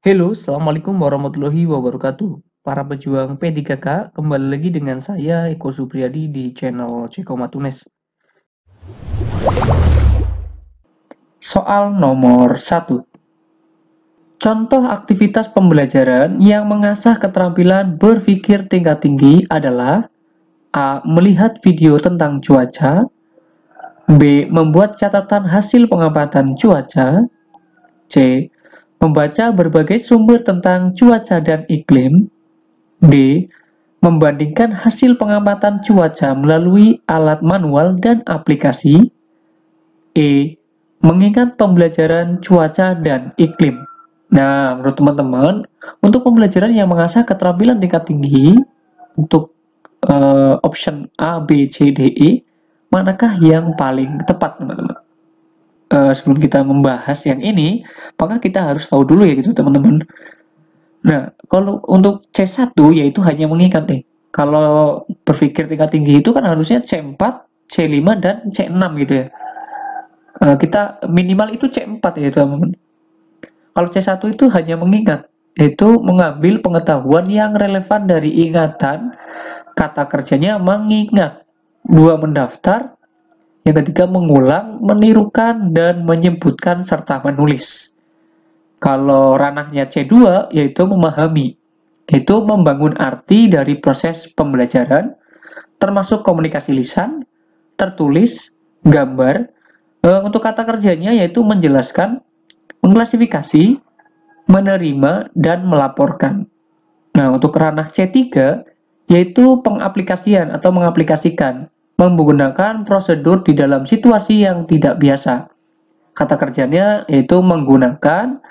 Halo, Assalamualaikum warahmatullahi wabarakatuh. Para pejuang P3K, kembali lagi dengan saya Eko Supriyadi di channel Ceko Matunes. Soal nomor 1. Contoh aktivitas pembelajaran yang mengasah keterampilan berpikir tingkat tinggi adalah A. Melihat video tentang cuaca, B. Membuat catatan hasil pengamatan cuaca, C. Membaca berbagai sumber tentang cuaca dan iklim, D. Membandingkan hasil pengamatan cuaca melalui alat manual dan aplikasi, E. Mengingat pembelajaran cuaca dan iklim. Nah, menurut teman-teman, untuk pembelajaran yang mengasah keterampilan tingkat tinggi, untuk option A, B, C, D, E, manakah yang paling tepat, teman-teman? Sebelum kita membahas yang ini, maka kita harus tahu dulu ya gitu, teman-teman. Nah, kalau untuk C1 yaitu hanya mengingat nih. Kalau berpikir tingkat tinggi itu kan harusnya C4, C5, dan C6 gitu ya. Kita minimal itu C4 ya teman-teman. Kalau C1 itu hanya mengingat, itu mengambil pengetahuan yang relevan dari ingatan, kata kerjanya mengingat, 2 mendaftar, yang ketiga mengulang, menirukan, dan menyebutkan serta menulis. Kalau ranahnya C2 yaitu memahami, yaitu membangun arti dari proses pembelajaran, termasuk komunikasi lisan, tertulis, gambar. Untuk kata kerjanya yaitu menjelaskan, mengklasifikasi, menerima, dan melaporkan. Nah, untuk ranah C3 yaitu pengaplikasian atau mengaplikasikan, menggunakan prosedur di dalam situasi yang tidak biasa. Kata kerjanya yaitu menggunakan,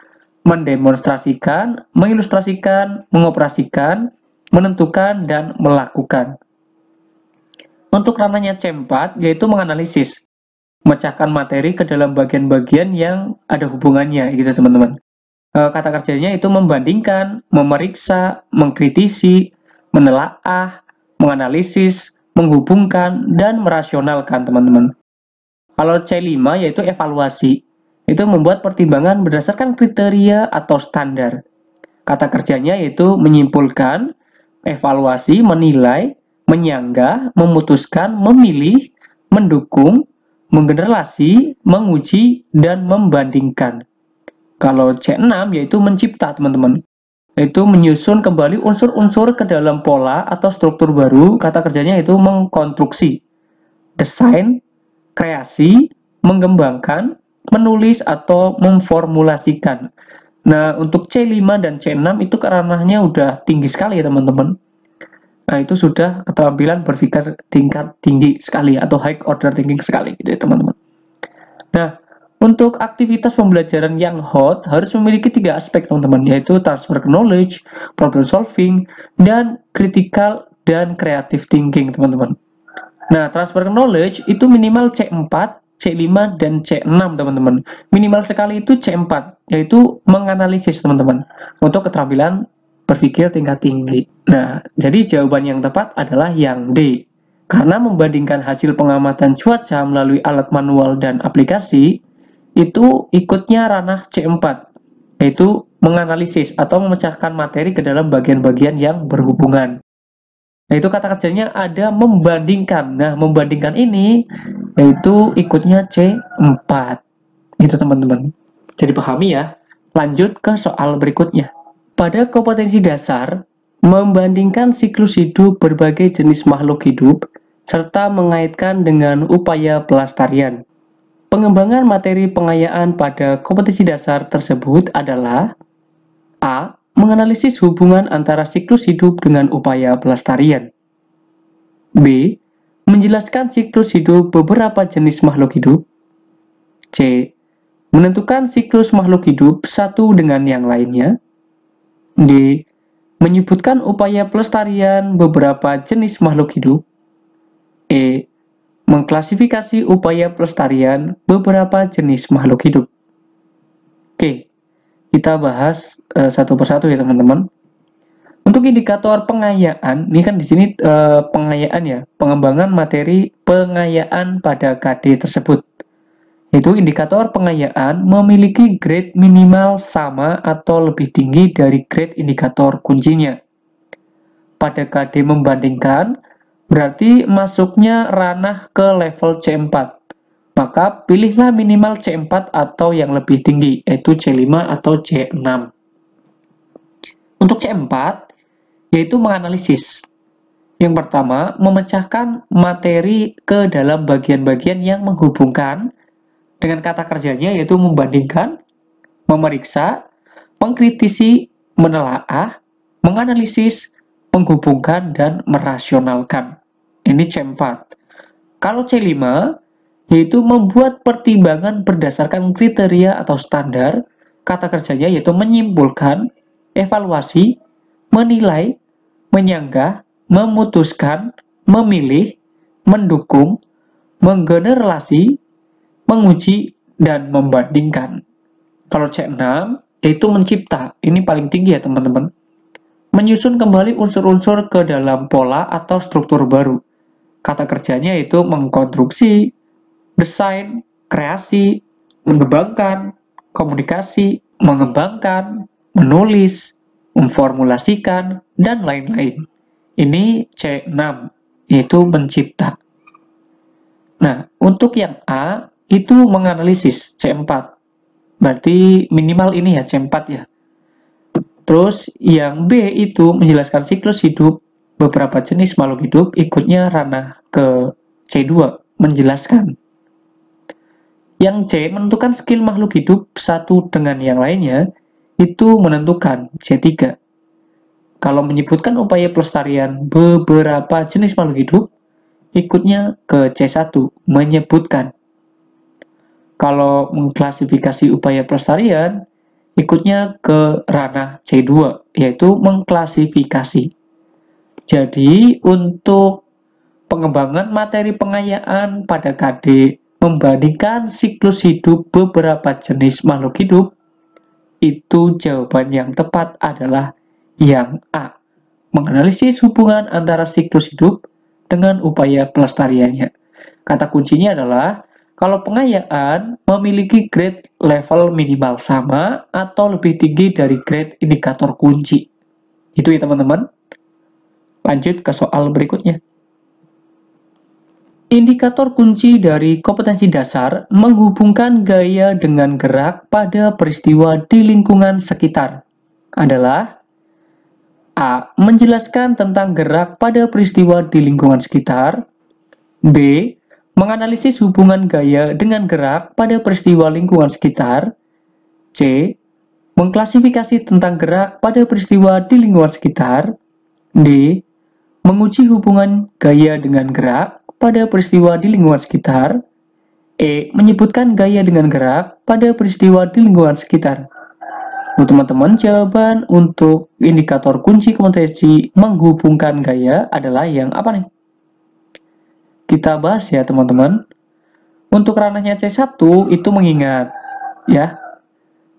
mendemonstrasikan, mengilustrasikan, mengoperasikan, menentukan, dan melakukan. Untuk ranahnya C4 yaitu menganalisis, memecahkan materi ke dalam bagian-bagian yang ada hubungannya gitu teman-teman. Kata kerjanya itu membandingkan, memeriksa, mengkritisi, menelaah, menganalisis, menghubungkan, dan merasionalkan teman-teman. Kalau C5 yaitu evaluasi, itu membuat pertimbangan berdasarkan kriteria atau standar. Kata kerjanya yaitu menyimpulkan, evaluasi, menilai, menyanggah, memutuskan, memilih, mendukung, menggeneralisasi, menguji, dan membandingkan. Kalau C6 yaitu mencipta, teman-teman. Yaitu menyusun kembali unsur-unsur ke dalam pola atau struktur baru. Kata kerjanya itu mengkonstruksi, desain, kreasi, mengembangkan, menulis, atau memformulasikan. Nah, untuk C5 dan C6 itu ranahnya udah tinggi sekali ya, teman-teman. Nah, itu sudah keterampilan berpikir tingkat tinggi sekali atau high order thinking sekali gitu ya, teman-teman. Nah, untuk aktivitas pembelajaran yang hot harus memiliki 3 aspek, teman-teman, yaitu transfer knowledge, problem solving, dan critical dan creative thinking, teman-teman. Nah, transfer knowledge itu minimal C4, C5, dan C6, teman-teman. Minimal sekali itu C4, yaitu menganalisis, teman-teman, untuk keterampilan berpikir tingkat tinggi. Nah, jadi jawaban yang tepat adalah yang D. Karena membandingkan hasil pengamatan cuaca melalui alat manual dan aplikasi, itu ikutnya ranah C4, yaitu menganalisis atau memecahkan materi ke dalam bagian-bagian yang berhubungan. Nah, itu kata kerjanya ada membandingkan. Nah, membandingkan ini yaitu ikutnya C4. Gitu, teman-teman. Jadi pahami ya. Lanjut ke soal berikutnya. Pada kompetensi dasar, membandingkan siklus hidup berbagai jenis makhluk hidup serta mengaitkan dengan upaya pelestarian. Pengembangan materi pengayaan pada kompetensi dasar tersebut adalah A. Menganalisis hubungan antara siklus hidup dengan upaya pelestarian. B. Menjelaskan siklus hidup beberapa jenis makhluk hidup. C. Menentukan siklus makhluk hidup satu dengan yang lainnya. D. Menyebutkan upaya pelestarian beberapa jenis makhluk hidup. E. Mengklasifikasi upaya pelestarian beberapa jenis makhluk hidup. Oke. Kita bahas satu persatu ya, teman-teman. Untuk indikator pengayaan, ini kan di sini pengayaan ya, pengembangan materi pengayaan pada KD tersebut. Yaitu indikator pengayaan memiliki grade minimal sama atau lebih tinggi dari grade indikator kuncinya. Pada KD membandingkan, berarti masuknya ranah ke level C4. Maka pilihlah minimal C4 atau yang lebih tinggi, yaitu C5 atau C6. Untuk C4, yaitu menganalisis. Yang pertama, memecahkan materi ke dalam bagian-bagian yang menghubungkan dengan kata kerjanya, yaitu membandingkan, memeriksa, mengkritisi, menelaah, menganalisis, menghubungkan, dan merasionalkan. Ini C4. Kalau C5, yaitu membuat pertimbangan berdasarkan kriteria atau standar, kata kerjanya yaitu menyimpulkan, evaluasi, menilai, menyanggah, memutuskan, memilih, mendukung, menggeneralisasi, menguji, dan membandingkan. Kalau C6, yaitu mencipta. Ini paling tinggi ya teman-teman. Menyusun kembali unsur-unsur ke dalam pola atau struktur baru. Kata kerjanya yaitu mengkonstruksi, desain, kreasi, mengembangkan, komunikasi, mengembangkan, menulis, memformulasikan, dan lain-lain. Ini C6, yaitu mencipta. Nah, untuk yang A, itu menganalisis C4. Berarti minimal ini ya C4 ya. Terus yang B itu menjelaskan siklus hidup beberapa jenis makhluk hidup, ikutnya ranah ke C2, menjelaskan. Yang C menentukan skill makhluk hidup satu dengan yang lainnya, itu menentukan C3. Kalau menyebutkan upaya pelestarian beberapa jenis makhluk hidup, ikutnya ke C1, menyebutkan. Kalau mengklasifikasi upaya pelestarian, ikutnya ke ranah C2, yaitu mengklasifikasi. Jadi, untuk pengembangan materi pengayaan pada KD membandingkan siklus hidup beberapa jenis makhluk hidup, itu jawaban yang tepat adalah yang A. Menganalisis hubungan antara siklus hidup dengan upaya pelestariannya. Kata kuncinya adalah kalau pengayaan memiliki grade level minimal sama atau lebih tinggi dari grade indikator kunci. Itu ya teman-teman. Lanjut ke soal berikutnya. Indikator kunci dari kompetensi dasar menghubungkan gaya dengan gerak pada peristiwa di lingkungan sekitar adalah A. Menjelaskan tentang gerak pada peristiwa di lingkungan sekitar. B. Menganalisis hubungan gaya dengan gerak pada peristiwa lingkungan sekitar. C. Mengklasifikasi tentang gerak pada peristiwa di lingkungan sekitar. D. Menguji hubungan gaya dengan gerak pada peristiwa di lingkungan sekitar. E. Menyebutkan gaya dengan gerak pada peristiwa di lingkungan sekitar. Teman-teman, jawaban untuk indikator kunci kompetensi menghubungkan gaya adalah yang apa nih? Kita bahas ya teman-teman. Untuk ranahnya C1 itu mengingat ya,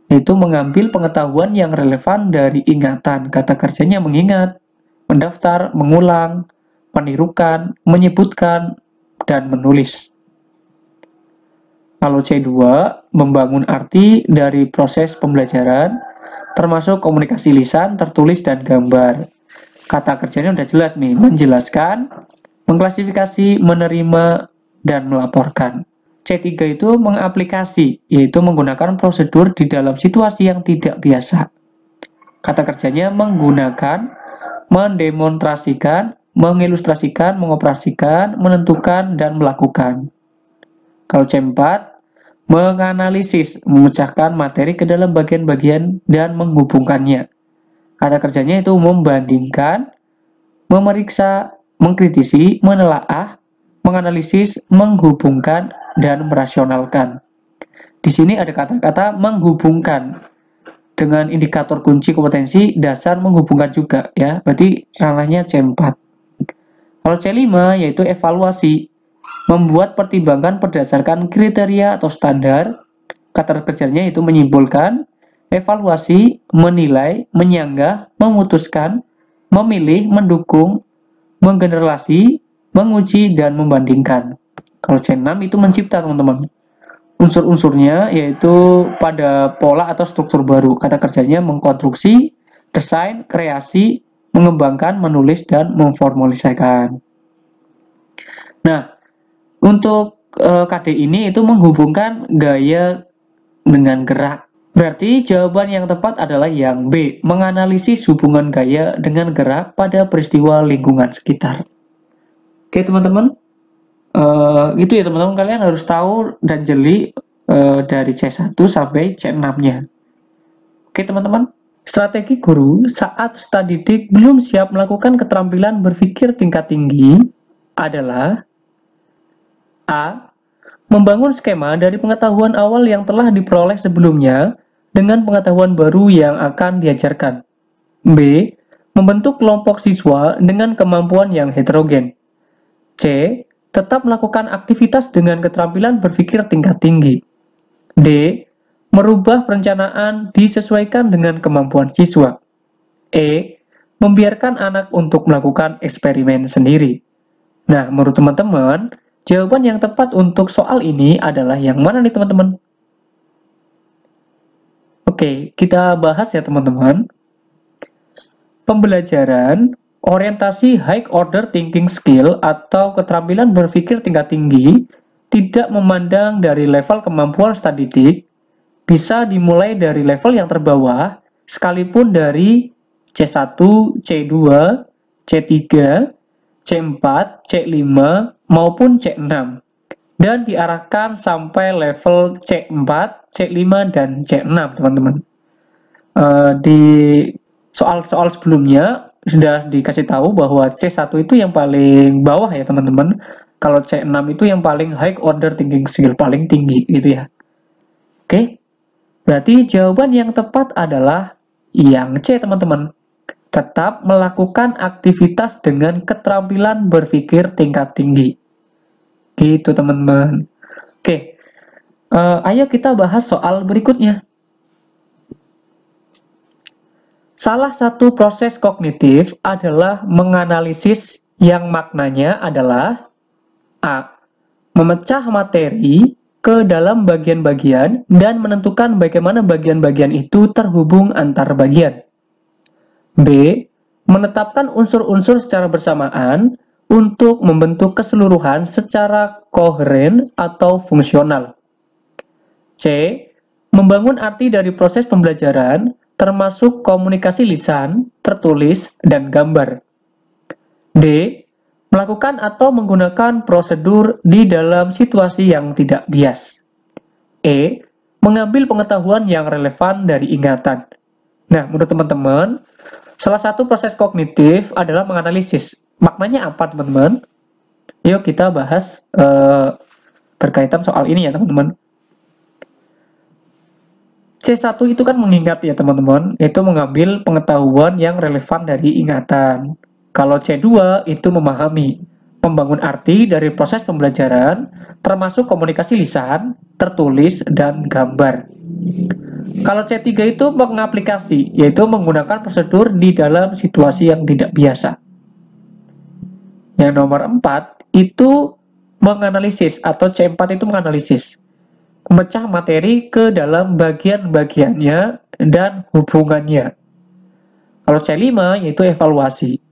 yaitu mengambil pengetahuan yang relevan dari ingatan. Kata kerjanya mengingat, mendaftar, mengulang, menirukan, menyebutkan, dan menulis. Kalau C2 membangun arti dari proses pembelajaran termasuk komunikasi lisan, tertulis, dan gambar. Kata kerjanya udah jelas nih, menjelaskan, mengklasifikasi, menerima, dan melaporkan. C3 itu mengaplikasi, yaitu menggunakan prosedur di dalam situasi yang tidak biasa. Kata kerjanya menggunakan, mendemonstrasikan, mengilustrasikan, mengoperasikan, menentukan, dan melakukan. Kalau C4, menganalisis, memecahkan materi ke dalam bagian-bagian dan menghubungkannya. Kata kerjanya itu membandingkan, memeriksa, mengkritisi, menelaah, menganalisis, menghubungkan, dan merasionalkan. Di sini ada kata-kata menghubungkan dengan indikator kunci kompetensi dasar menghubungkan juga ya. Berarti ranahnya C4. Kalau C5 yaitu evaluasi, membuat pertimbangan berdasarkan kriteria atau standar. Kata kerjanya itu menyimpulkan, evaluasi, menilai, menyanggah, memutuskan, memilih, mendukung, menggeneralisasi, menguji, dan membandingkan. Kalau C6 itu mencipta teman-teman. Unsur-unsurnya yaitu pada pola atau struktur baru. Kata kerjanya mengkonstruksi, desain, kreasi, mengembangkan, menulis, dan memformulasikan. Nah, untuk KD ini itu menghubungkan gaya dengan gerak. Berarti jawaban yang tepat adalah yang B, menganalisis hubungan gaya dengan gerak pada peristiwa lingkungan sekitar. Oke teman-teman, itu ya teman-teman, kalian harus tahu dan jeli dari C1 sampai C6-nya. Oke teman-teman, strategi guru saat peserta didik belum siap melakukan keterampilan berpikir tingkat tinggi adalah A. Membangun skema dari pengetahuan awal yang telah diperoleh sebelumnya dengan pengetahuan baru yang akan diajarkan. B. Membentuk kelompok siswa dengan kemampuan yang heterogen. C. Tetap melakukan aktivitas dengan keterampilan berpikir tingkat tinggi. D. Merubah perencanaan disesuaikan dengan kemampuan siswa. E. Membiarkan anak untuk melakukan eksperimen sendiri. Nah, menurut teman-teman, jawaban yang tepat untuk soal ini adalah yang mana nih teman-teman? Oke, kita bahas ya teman-teman. Pembelajaran orientasi high order thinking skill atau keterampilan berpikir tingkat tinggi tidak memandang dari level kemampuan peserta didik, bisa dimulai dari level yang terbawah, sekalipun dari C1, C2, C3, C4, C5, maupun C6, dan diarahkan sampai level C4, C5, dan C6, teman-teman. Di soal-soal sebelumnya sudah dikasih tahu bahwa C1 itu yang paling bawah ya teman-teman. Kalau C6 itu yang paling high order thinking skill, paling tinggi gitu ya. Oke, berarti jawaban yang tepat adalah yang C teman-teman. Tetap melakukan aktivitas dengan keterampilan berpikir tingkat tinggi. Gitu teman-teman. Oke, ayo kita bahas soal berikutnya. Salah satu proses kognitif adalah menganalisis yang maknanya adalah A. Memecah materi ke dalam bagian-bagian dan menentukan bagaimana bagian-bagian itu terhubung antar bagian. B. Menetapkan unsur-unsur secara bersamaan untuk membentuk keseluruhan secara koheren atau fungsional. C. Membangun arti dari proses pembelajaran, termasuk komunikasi lisan, tertulis, dan gambar. D. Melakukan atau menggunakan prosedur di dalam situasi yang tidak bias. E. Mengambil pengetahuan yang relevan dari ingatan. Nah, menurut teman-teman, salah satu proses kognitif adalah menganalisis. Maknanya apa, teman-teman? Yuk kita bahas berkaitan soal ini ya, teman-teman. C1 itu kan mengingat ya teman-teman, itu mengambil pengetahuan yang relevan dari ingatan. Kalau C2 itu memahami, membangun arti dari proses pembelajaran, termasuk komunikasi lisan, tertulis, dan gambar. Kalau C3 itu mengaplikasi, yaitu menggunakan prosedur di dalam situasi yang tidak biasa. Yang nomor 4 itu menganalisis, atau C4 itu menganalisis. Memecah materi ke dalam bagian-bagiannya dan hubungannya. Kalau C5 yaitu evaluasi,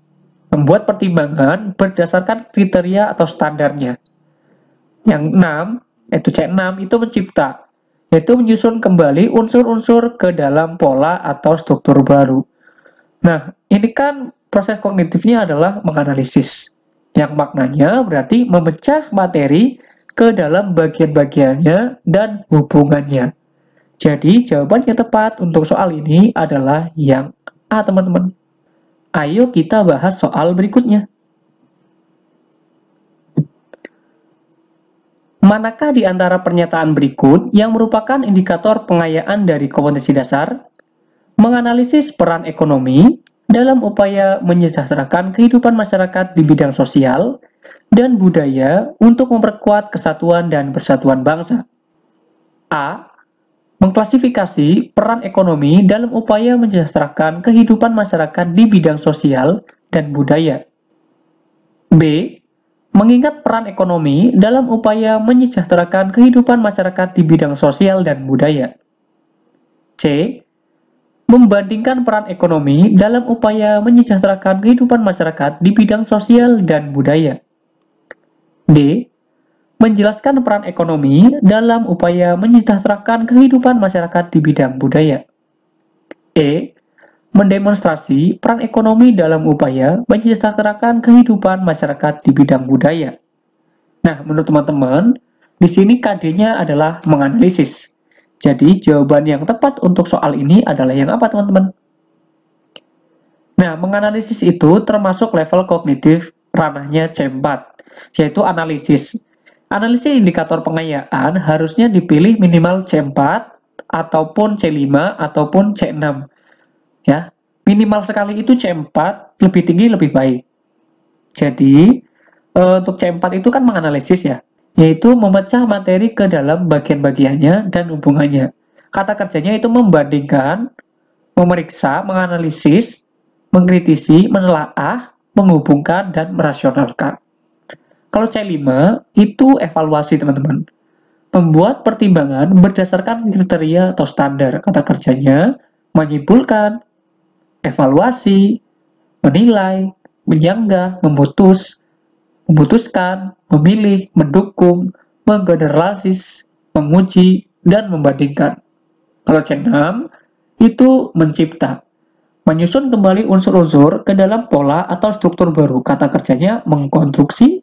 membuat pertimbangan berdasarkan kriteria atau standarnya. Yang 6 yaitu C6 itu mencipta, yaitu menyusun kembali unsur-unsur ke dalam pola atau struktur baru. Nah, ini kan proses kognitifnya adalah menganalisis, yang maknanya berarti memecah materi ke dalam bagian-bagiannya dan hubungannya. Jadi, jawaban yang tepat untuk soal ini adalah yang A, teman-teman. Ayo kita bahas soal berikutnya. Manakah di antara pernyataan berikut yang merupakan indikator pengayaan dari kompetensi dasar? Menganalisis peran ekonomi dalam upaya menyejahterakan kehidupan masyarakat di bidang sosial dan budaya untuk memperkuat kesatuan dan persatuan bangsa. A. Mengklasifikasi peran ekonomi dalam upaya mensejahterakan kehidupan masyarakat di bidang sosial dan budaya. B. mengingat peran ekonomi dalam upaya menyejahterakan kehidupan masyarakat di bidang sosial dan budaya. C. Membandingkan peran ekonomi dalam upaya menyejahterakan kehidupan masyarakat di bidang sosial dan budaya. D. Menjelaskan peran ekonomi dalam upaya menyejahterakan kehidupan masyarakat di bidang budaya. E. Mendemonstrasi peran ekonomi dalam upaya menyejahterakan kehidupan masyarakat di bidang budaya. Nah, menurut teman-teman, di sini KD-nya adalah menganalisis. Jadi, jawaban yang tepat untuk soal ini adalah yang apa, teman-teman? Nah, menganalisis itu termasuk level kognitif ranahnya C4, yaitu analisis. Analisis indikator pengayaan harusnya dipilih minimal C4, ataupun C5, ataupun C6. Ya, minimal sekali itu C4, lebih tinggi lebih baik. Jadi, untuk C4 itu kan menganalisis ya, yaitu memecah materi ke dalam bagian-bagiannya dan hubungannya. Kata kerjanya itu membandingkan, memeriksa, menganalisis, mengkritisi, menelaah, menghubungkan, dan merasionalkan. Kalau C5 itu evaluasi, teman-teman. Membuat pertimbangan berdasarkan kriteria atau standar. Kata kerjanya menyimpulkan, evaluasi, menilai, menyanggah, memutuskan, memilih, mendukung, menggeneralisis, menguji, dan membandingkan. Kalau C6 itu mencipta, menyusun kembali unsur-unsur ke dalam pola atau struktur baru. Kata kerjanya mengkonstruksi,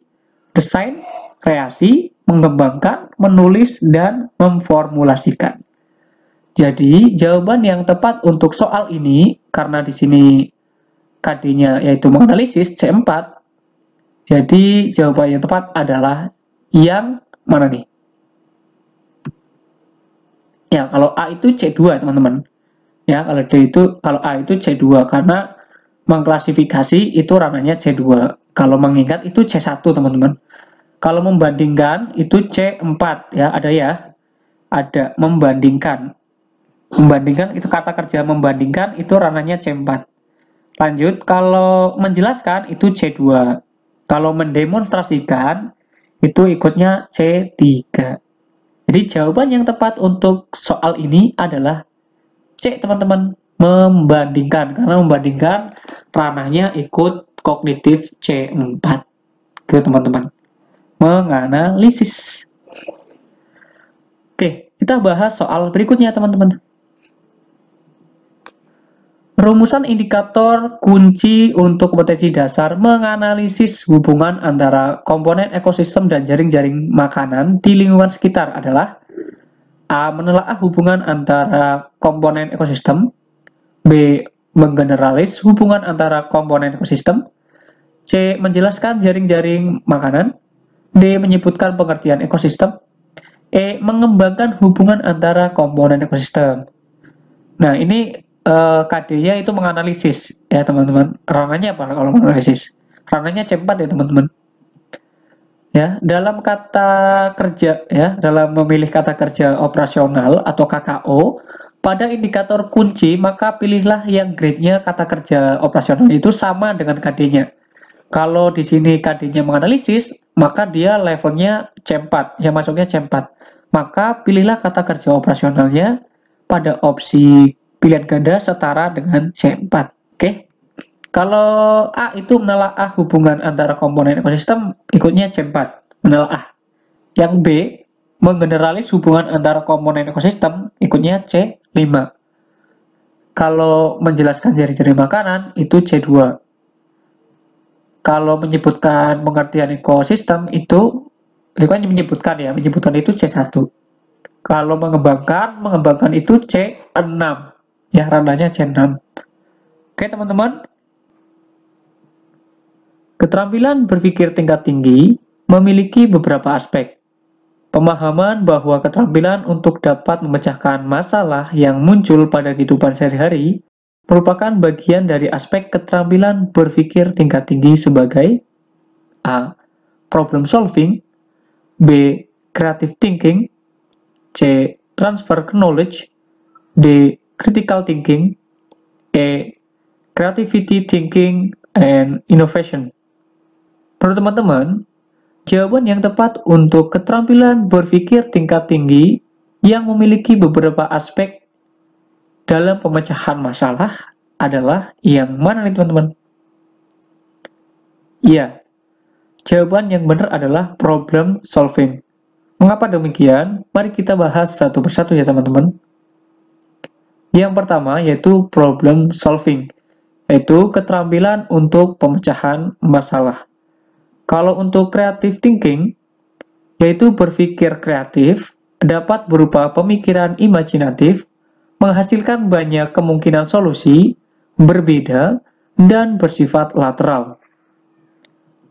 desain, kreasi, mengembangkan, menulis, dan memformulasikan. Jadi, jawaban yang tepat untuk soal ini, karena di sini KD-nya yaitu menganalisis C4, jadi jawaban yang tepat adalah yang mana nih? Ya, kalau A itu C2, teman-teman. Ya, kalau A itu C2 karena mengklasifikasi itu ranahnya C2. Kalau mengingat itu C1, teman-teman. Kalau membandingkan itu C4 ya, ada ya. Ada membandingkan. Membandingkan itu kata kerja membandingkan itu ranahnya C4. Lanjut, kalau menjelaskan itu C2. Kalau mendemonstrasikan itu ikutnya C3. Jadi jawaban yang tepat untuk soal ini adalah C, teman-teman. Membandingkan, karena membandingkan ranahnya ikut kognitif C4. Oke, teman-teman. Menganalisis. Oke, kita bahas soal berikutnya, teman-teman. Rumusan indikator kunci untuk kompetensi dasar menganalisis hubungan antara komponen ekosistem dan jaring-jaring makanan di lingkungan sekitar adalah A. Menelaah hubungan antara komponen ekosistem. B. Menggeneralis hubungan antara komponen ekosistem. C. Menjelaskan jaring-jaring makanan. D. Menyebutkan pengertian ekosistem. E. Mengembangkan hubungan antara komponen ekosistem. Nah, ini KD-nya itu menganalisis ya, teman-teman. Ranahnya apa kalau menganalisis? Ranahnya C4 ya, teman-teman. Ya, dalam kata kerja ya, dalam memilih kata kerja operasional atau KKO, pada indikator kunci maka pilihlah yang grade-nya kata kerja operasional itu sama dengan KD-nya. Kalau di sini KD-nya menganalisis, maka dia levelnya C4, ya masuknya C4. Maka pilihlah kata kerja operasionalnya pada opsi pilihan ganda setara dengan C4. Oke. Kalau A itu menelaah hubungan antara komponen ekosistem, ikutnya C4, menelaah. Yang B, menggeneralis hubungan antara komponen ekosistem, ikutnya C5. Kalau menjelaskan jaring-jaring makanan, itu C2. Kalau menyebutkan pengertian ekosistem, itu kan menyebutkan itu C1. Kalau mengembangkan itu C6. Ya, ranahnya C6. Oke, teman-teman. Keterampilan berpikir tingkat tinggi memiliki beberapa aspek. Pemahaman bahwa keterampilan untuk dapat memecahkan masalah yang muncul pada kehidupan sehari-hari merupakan bagian dari aspek keterampilan berpikir tingkat tinggi sebagai A. Problem solving. B. Creative thinking. C. Transfer knowledge. D. Critical thinking. E. Creativity thinking and innovation. Menurut teman-teman, Jawaban yang tepat untuk keterampilan berpikir tingkat tinggi yang memiliki beberapa aspek dalam pemecahan masalah adalah yang mana nih teman-teman? Iya, jawaban yang benar adalah problem solving. Mengapa demikian? Mari kita bahas satu persatu ya teman-teman. Yang pertama yaitu problem solving, yaitu keterampilan untuk pemecahan masalah. Kalau untuk creative thinking, yaitu berpikir kreatif, dapat berupa pemikiran imajinatif, menghasilkan banyak kemungkinan solusi, berbeda, dan bersifat lateral.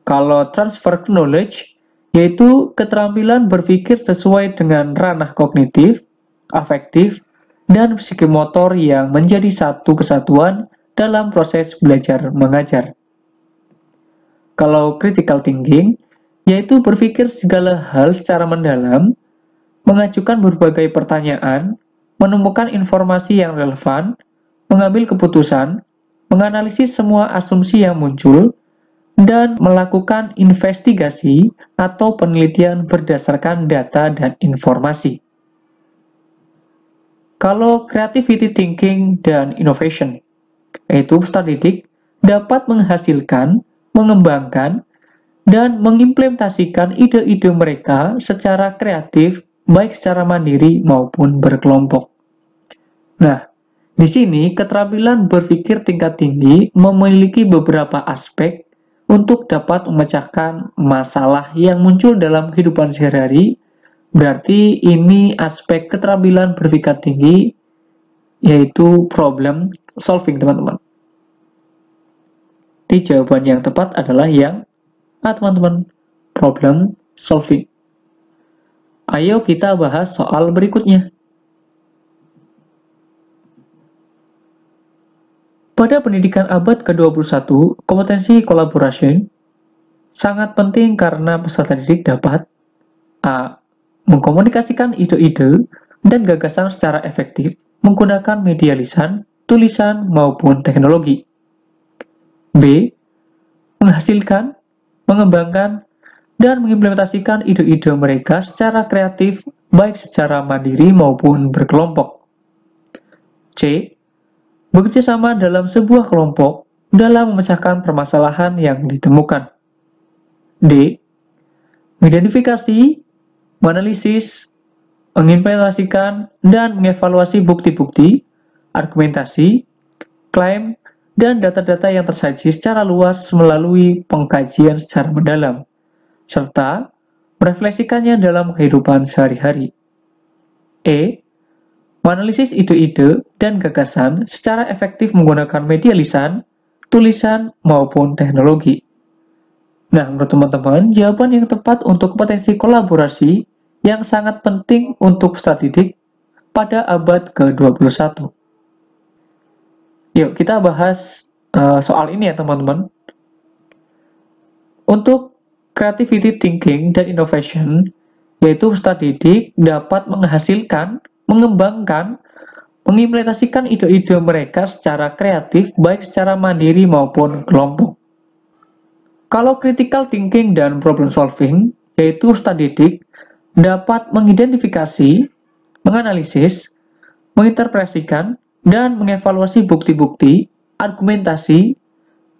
Kalau transfer knowledge, yaitu keterampilan berpikir sesuai dengan ranah kognitif, afektif, dan psikomotor yang menjadi satu kesatuan dalam proses belajar mengajar. Kalau critical thinking, yaitu berpikir segala hal secara mendalam, mengajukan berbagai pertanyaan, menemukan informasi yang relevan, mengambil keputusan, menganalisis semua asumsi yang muncul, dan melakukan investigasi atau penelitian berdasarkan data dan informasi. Kalau creativity thinking dan innovation, yaitu peserta didik dapat menghasilkan, mengembangkan, dan mengimplementasikan ide-ide mereka secara kreatif, baik secara mandiri maupun berkelompok. Nah, di sini keterampilan berpikir tingkat tinggi memiliki beberapa aspek untuk dapat memecahkan masalah yang muncul dalam kehidupan sehari-hari. Berarti ini aspek keterampilan berpikir tinggi, yaitu problem solving, teman-teman. Di jawaban yang tepat adalah yang teman-teman, problem solving. Ayo kita bahas soal berikutnya. Pada pendidikan abad ke-21, kompetensi kolaborasi sangat penting karena peserta didik dapat a. Mengkomunikasikan ide-ide dan gagasan secara efektif menggunakan media lisan, tulisan, maupun teknologi. B. Menghasilkan, mengembangkan, dan mengimplementasikan ide-ide mereka secara kreatif, baik secara mandiri maupun berkelompok. C. Bekerja sama dalam sebuah kelompok dalam memecahkan permasalahan yang ditemukan. D. Mengidentifikasi, menganalisis, mengimplementasikan, dan mengevaluasi bukti-bukti, argumentasi, klaim, dan data-data yang tersaji secara luas melalui pengkajian secara mendalam, serta merefleksikannya dalam kehidupan sehari-hari. E. Menganalisis ide-ide dan gagasan secara efektif menggunakan media lisan, tulisan, maupun teknologi. Nah, menurut teman-teman, jawaban yang tepat untuk kompetensi kolaborasi yang sangat penting untuk peserta didik pada abad ke-21. Yuk, kita bahas soal ini ya, teman-teman. Untuk creativity thinking dan innovation, yaitu peserta didik dapat menghasilkan, mengembangkan, mengimplementasikan ide-ide mereka secara kreatif, baik secara mandiri maupun kelompok. Kalau critical thinking dan problem solving, yaitu peserta didik dapat mengidentifikasi, menganalisis, menginterpretasikan, dan mengevaluasi bukti-bukti, argumentasi,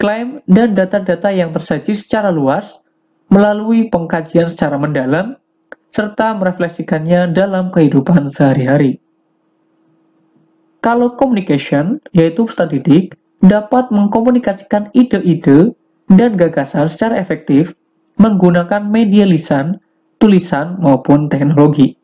klaim, dan data-data yang tersaji secara luas melalui pengkajian secara mendalam, serta merefleksikannya dalam kehidupan sehari-hari. Kalau communication, yaitu peserta didik, dapat mengkomunikasikan ide-ide dan gagasan secara efektif menggunakan media lisan, tulisan, maupun teknologi.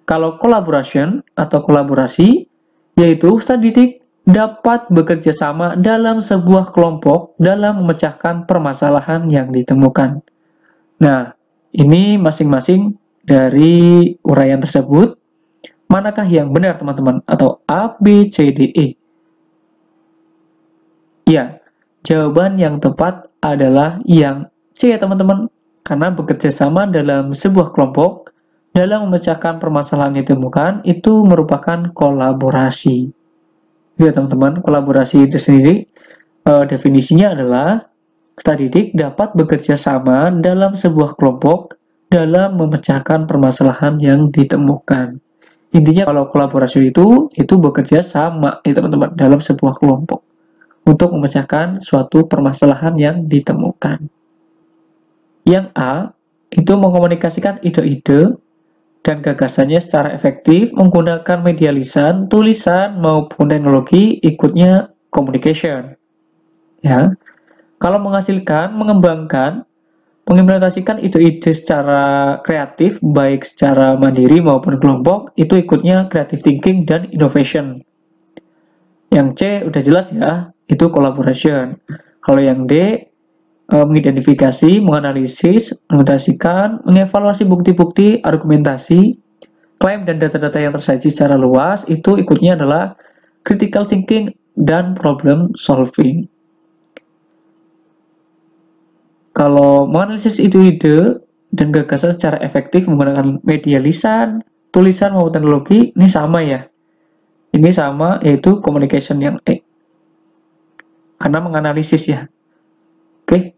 Kalau collaboration atau kolaborasi, yaitu peserta didik dapat bekerja sama dalam sebuah kelompok dalam memecahkan permasalahan yang ditemukan. Nah, ini masing-masing dari uraian tersebut, manakah yang benar teman-teman? Atau A, B, C, D, E? Ya, jawaban yang tepat adalah yang C ya teman-teman. Karena bekerja sama dalam sebuah kelompok, dalam memecahkan permasalahan yang ditemukan, itu merupakan kolaborasi. Ya teman-teman, kolaborasi itu sendiri definisinya adalah peserta didik dapat bekerja sama dalam sebuah kelompok dalam memecahkan permasalahan yang ditemukan. Intinya kalau kolaborasi itu bekerja sama ya teman-teman dalam sebuah kelompok untuk memecahkan suatu permasalahan yang ditemukan. Yang A itu mengkomunikasikan ide-ide dan gagasannya secara efektif menggunakan media lisan, tulisan maupun teknologi, ikutnya communication. Ya. Kalau menghasilkan, mengembangkan, mengimplementasikan ide-ide secara kreatif, baik secara mandiri maupun kelompok, itu ikutnya creative thinking dan innovation. Yang C udah jelas ya, itu collaboration. Kalau yang D, mengidentifikasi, menganalisis, mengimplementasikan, mengevaluasi bukti-bukti, argumentasi, klaim dan data-data yang tersaji secara luas, itu ikutnya adalah critical thinking dan problem solving. Kalau menganalisis ide-ide dan gagasan secara efektif menggunakan media lisan, tulisan maupun teknologi, ini sama ya. Ini sama, yaitu communication yang E. Karena menganalisis ya. Oke,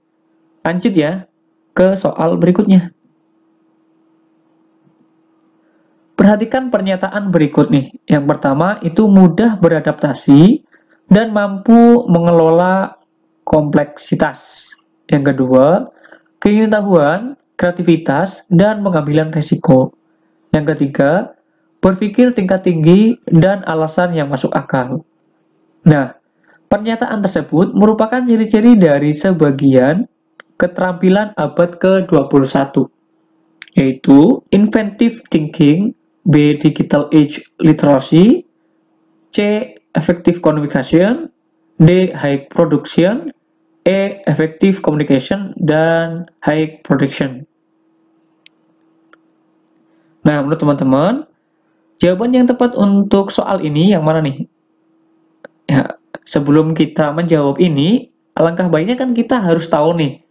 lanjut ya ke soal berikutnya. Perhatikan pernyataan berikut nih. Yang pertama itu mudah beradaptasi dan mampu mengelola kompleksitas. Yang kedua, keingintahuan, kreativitas, dan pengambilan risiko. Yang ketiga, berpikir tingkat tinggi dan alasan yang masuk akal. Nah, pernyataan tersebut merupakan ciri-ciri dari sebagian keterampilan abad ke-21, yaitu inventive thinking, B. Digital age literacy, C. Effective communication, D. High production, E. Effective communication, dan high production. Nah, menurut teman-teman, jawaban yang tepat untuk soal ini yang mana nih? Ya, sebelum kita menjawab ini, alangkah baiknya kan kita harus tahu nih,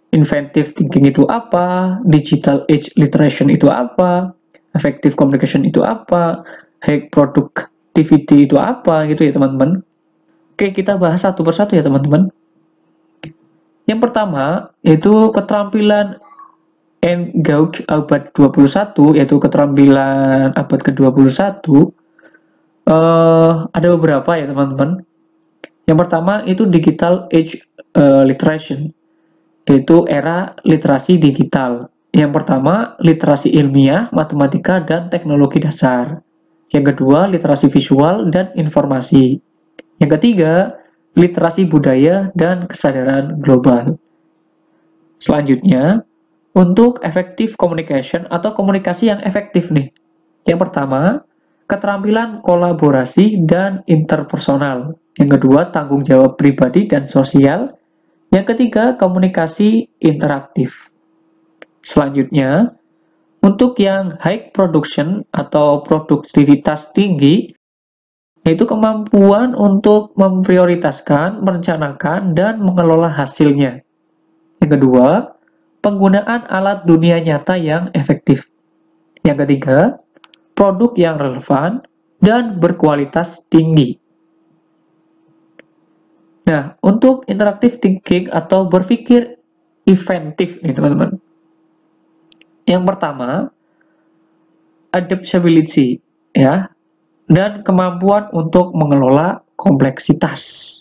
inventive thinking itu apa, digital age literacy itu apa, effective communication itu apa, high productivity itu apa, gitu ya teman-teman. Oke, kita bahas satu persatu ya teman-teman. Yang pertama, yaitu keterampilan Engage abad 21, yaitu keterampilan abad ke-21. Ada beberapa ya teman-teman. Yang pertama itu digital age literacy, yaitu era literasi digital. Yang pertama, literasi ilmiah, matematika, dan teknologi dasar. Yang kedua, literasi visual dan informasi. Yang ketiga, literasi budaya dan kesadaran global. Selanjutnya, untuk effective communication atau komunikasi yang efektif nih. Yang pertama, keterampilan kolaborasi dan interpersonal. Yang kedua, tanggung jawab pribadi dan sosial. Yang ketiga, komunikasi interaktif. Selanjutnya, untuk yang high production atau produktivitas tinggi, yaitu kemampuan untuk memprioritaskan, merencanakan, dan mengelola hasilnya. Yang kedua, penggunaan alat dunia nyata yang efektif. Yang ketiga, produk yang relevan dan berkualitas tinggi. Nah, untuk interactive thinking atau berpikir inventif nih teman-teman. Yang pertama, adaptability ya, dan kemampuan untuk mengelola kompleksitas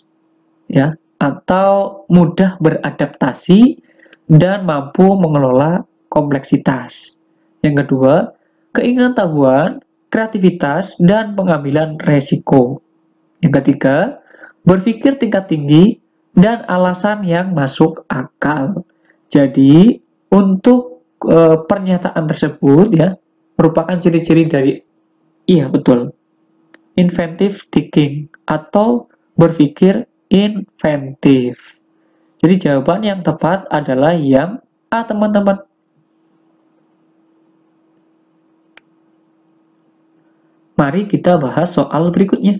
ya, atau mudah beradaptasi dan mampu mengelola kompleksitas. Yang kedua, keingintahuan, kreativitas, dan pengambilan resiko. Yang ketiga, berpikir tingkat tinggi dan alasan yang masuk akal. Jadi, untuk pernyataan tersebut ya merupakan ciri-ciri dari betul. Inventive thinking atau berpikir inventif. Jadi jawaban yang tepat adalah yang A, teman-teman. Mari kita bahas soal berikutnya.